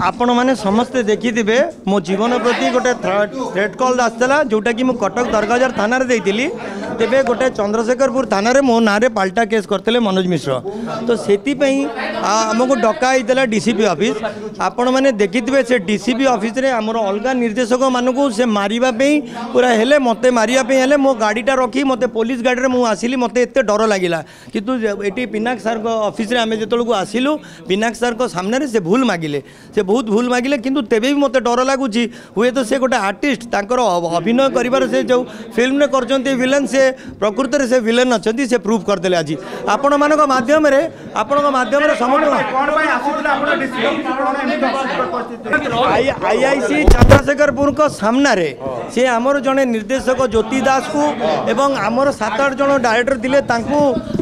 आपण मैंने समस्ते देखी मो जीवन प्रति गोटे थ्रेट कॉल आसाला जोटा कि कटक दरगाजार थाना देती तेरे गोटे चंद्रशेखरपुर थाना मो ना पाल्टा केस करते मनोज मिश्र तो से आमको डका होता डीसीपी ऑफिस आपण मैंने देखी से डीसीपी ऑफिस रे आमर अलग निर्देशक मानक से मारे पूरा हेले मत मारे मो गाड़ीटा रखी मत पुलिस गाड़ी में आसिली मत एत डर लगे कितु ये पिनाक सार ऑफिस रे आम जो आसिलु पिनाक सार सामने से भूल मागिले से बहुत भूल मागिले किंतु तेबे भी मत डर लगुच हुए तो से गोटे आर्टिस्ट तांकर अभिनय कर जो फिल्म कर विलेन से प्रकृत में से विलेन अच्छा से प्रूव करदे आज आपण मानक माध्यम आईआईसी चंद्रशेखरपुर को सामना रे से आमर जड़े निर्देशक ज्योति दास को एवं आमर 7-8 जन डायरेक्टर थिले तांकू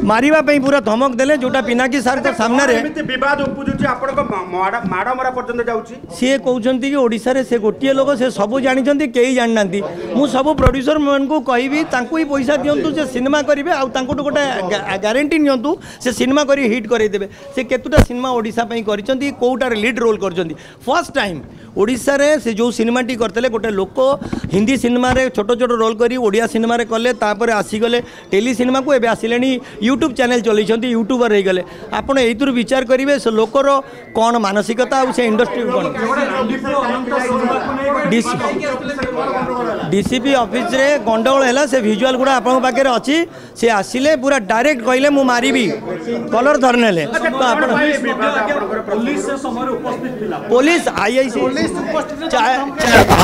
मारिबा पई पूरा धमक देले जोटा पिनाकी सार के सामने रे विवाद उपजुची आपण को माड़ मरा पर्यंत जाउची सी कहउछंती कि ओडिसा रे से गोटिए लोग से सब जानिछंती केही जाननांती मु सब प्रोड्यूसर मन को कहबी तांकू ही पैसा दियंतु से सिनेमा करिवे आ तांकू गोटे गारंटी नियंतु से सिनेमा करी हिट करै देबे से केतुटा सिनेमा ओडिसा पई करिछंती कोउटार लीड रोल करछंती फर्स्ट टाइम ओडिसा रे से जो सिनेमाटी करते गोटे लोक हिंदी सिनेमा रे छोट छोट रोल करी ओडिया सिनेमा रे कले तापर आसीगले टेली सिनेमा को एबे आसिलेनी यूट्यूब चैनल चलैछंती यूट्यूबर रही गले आपण एइतुर विचार करिवे से लोकर कोन मानसिकता आ से इंडस्ट्री कोन डीसीपी ऑफिस रे गंडगोल हैला से विजुअल गुडा आपण पाखे अछि से आसिले पूरा डायरेक्ट कहले मु मारिबी कलर धरनेले तो आपण पुलिस से समय उपस्थित थिला पुलिस आईआईसी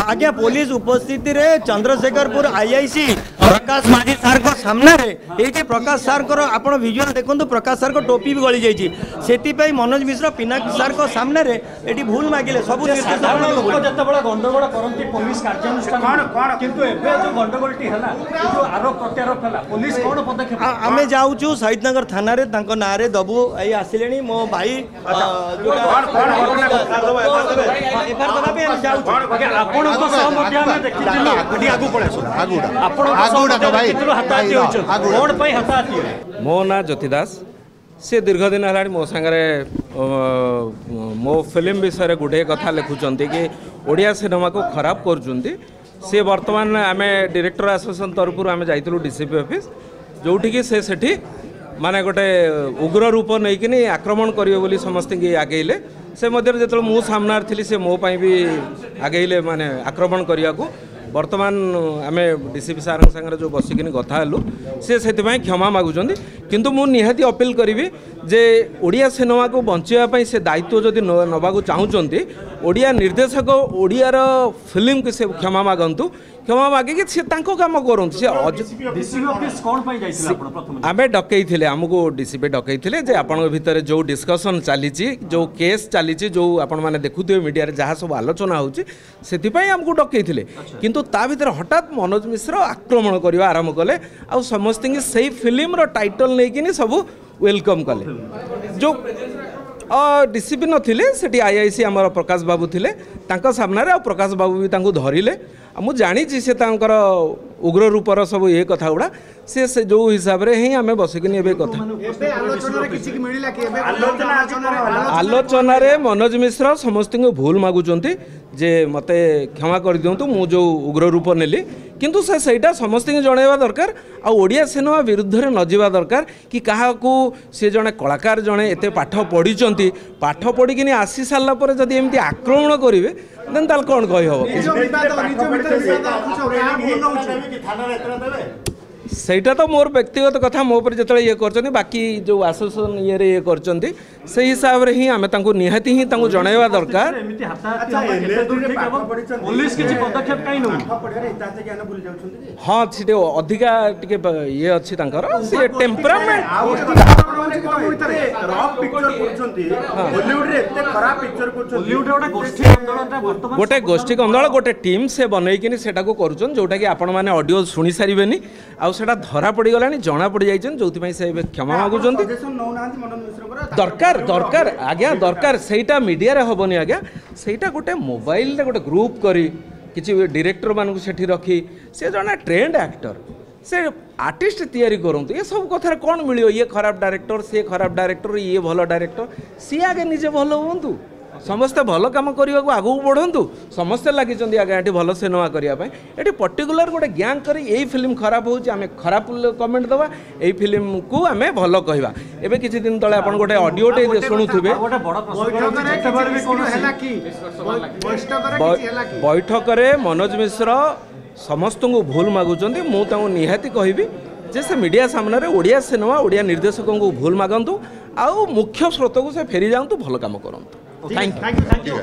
आज्ञा पुलिस उपस्थिति रे चंद्रशेखरपुर आईआईसी प्रकाश माझी सार को सामने रे ये प्रकाश सार को आपण विजुअल देखो प्रकाश सार को टोपी भी गली जाइए से मनोज मिश्र पिनाक सार को सामने रे एटी भूल मागिले सब गंडगोल करती पुलिस कार्यानुष्ठान किंतु एबे जो गंडगोलटी हला जो आरोप प्रत्यारोप हला पुलिस कोन पदक्षेप आमे जाउछु शहीदनगर थाना रे तांको ना रे दबु आई आसिलेनी मो भाई मो ना ज्योति दास से दीर्घ दिन है मो सांगे मो फिल्म विषय गुड़े कथा लिखुंट कि ओडिया सिनेमा को खराब कर सी बर्तमान आम डायरेक्टर एसोसिएशन तरफ आम जाइलु डीसीपी ऑफिस जोठिकी से माने गोटे उग्र रूप नहीं आक्रमण करेंगे बोली समस्त आगेले से मध्य जो मु सामना थी से मो भी आगेले माने आक्रमण करने को बर्तमान आम डीसीपी सार सागर जो बसिकी कथा हेलु से क्षमा मागुंट किंतु मु निहाती अपील करी जे ओडिया सिनेमा को बचाई से दायित्व जदि नवाक चाहूँगी ओडिया निर्देशक ओडियार फिल्म को से क्षमा मागंतु क्षमा मागिकी सी कम करूँ आम डकई आमको डीसीपी डकई जे आपण भितर जो डिस्कसन चली जो केस चली जो आपण मैंने देखुए मीडिया जहाँ सब आलोचना होमको डकई किंतु ता भीतर हठात मनोज मिश्र आक्रमण करने आरंभ कले आ समस्त से फिल्म टाइटल नहीं सब वेलकम कले जो डीसीपी नथिले सेठी आईआईसी आमर प्रकाश बाबू थिले तांका सामने रे प्रकाश बाबू भी तांको धरिले मु जानी से तांकर उग्र रूपर सब ये कथा गुड़ा से जो हिसाब रे ही आमे बसिकनी एबे कथा आलोचना रे मनोज मिश्र समस्त भूल मागुचंती जे मते क्षमा कर दियंतु मु जो उग्र रूप नेली किंतु से सेटा समस्त जणैबा दरकार आ ओडिया सिनेमा विरुद्ध रे न जिबा दरकार कि काहाकू से जणे कलाकार जणे एते पाठ पढिचंती पाठ पढिकिनी आसी सारला परे जदी एमती आक्रमण करिवे देन ताल कोन कहि हो सेटा तो मोर व्यक्तिगत कथा मो पर जतले ये करचनी बाकी जो एसोसिएशन ये रे ये करचंती से हिसाब रे ही आमे तांको निहाती ही तांको जणाइबा दरकार पुलिस किछि पदक्षेप काई न हां छिटे अधिका टिके ये अछि तांकर से टेम्परामेंट गोटे गोष्ठी कंदल गोटे टीम से बनैकिनी सेटा को करूछन जोटा कि आपण माने ऑडियो सुनी सारिबेनी आ सेटा धरा पड़ी गलानी जना पड़ी जाइछन जोथि से क्षमा मागुछन दरकार दरकार आज्ञा दरकार सेटा मीडिया रे होबनी आज्ञा सेटा गोटे मोबाइल रे गोटे ग्रुप करी किछि डायरेक्टर मानकु सेठी रखी से जने ट्रेंड एक्टर से आर्टिस्ट तैयारी करंतु ये सब कथार कौन मिलियो ये खराब डायरेक्टर से खराब डायरेक्टर ये भल डायरेक्टर सी आगे निजे भल हुंतु समस्ते भल कम करने को आगू बढ़ु समस्ते लगी आगे ये भल सिनेमा करने ये पर्टिकुलर गोटे गैंग कर यही फिल्म खराब हो खराब कमेंट दवा यही फिल्म को आम भल कहवा एवं किसी दिन तले आप गोटे ऑडियोटे शुणुवे बैठक में मनोज मिश्र समस्त को भूल मागुंट मुझे निहाती कहबी जे से मीडिया सामने ओडिया सिनेमा ओडिया निर्देशकों को भूल मागंतु आउ मुख्य स्रोत को से फेरी जाऊँ भल काम करूँ। Thank you.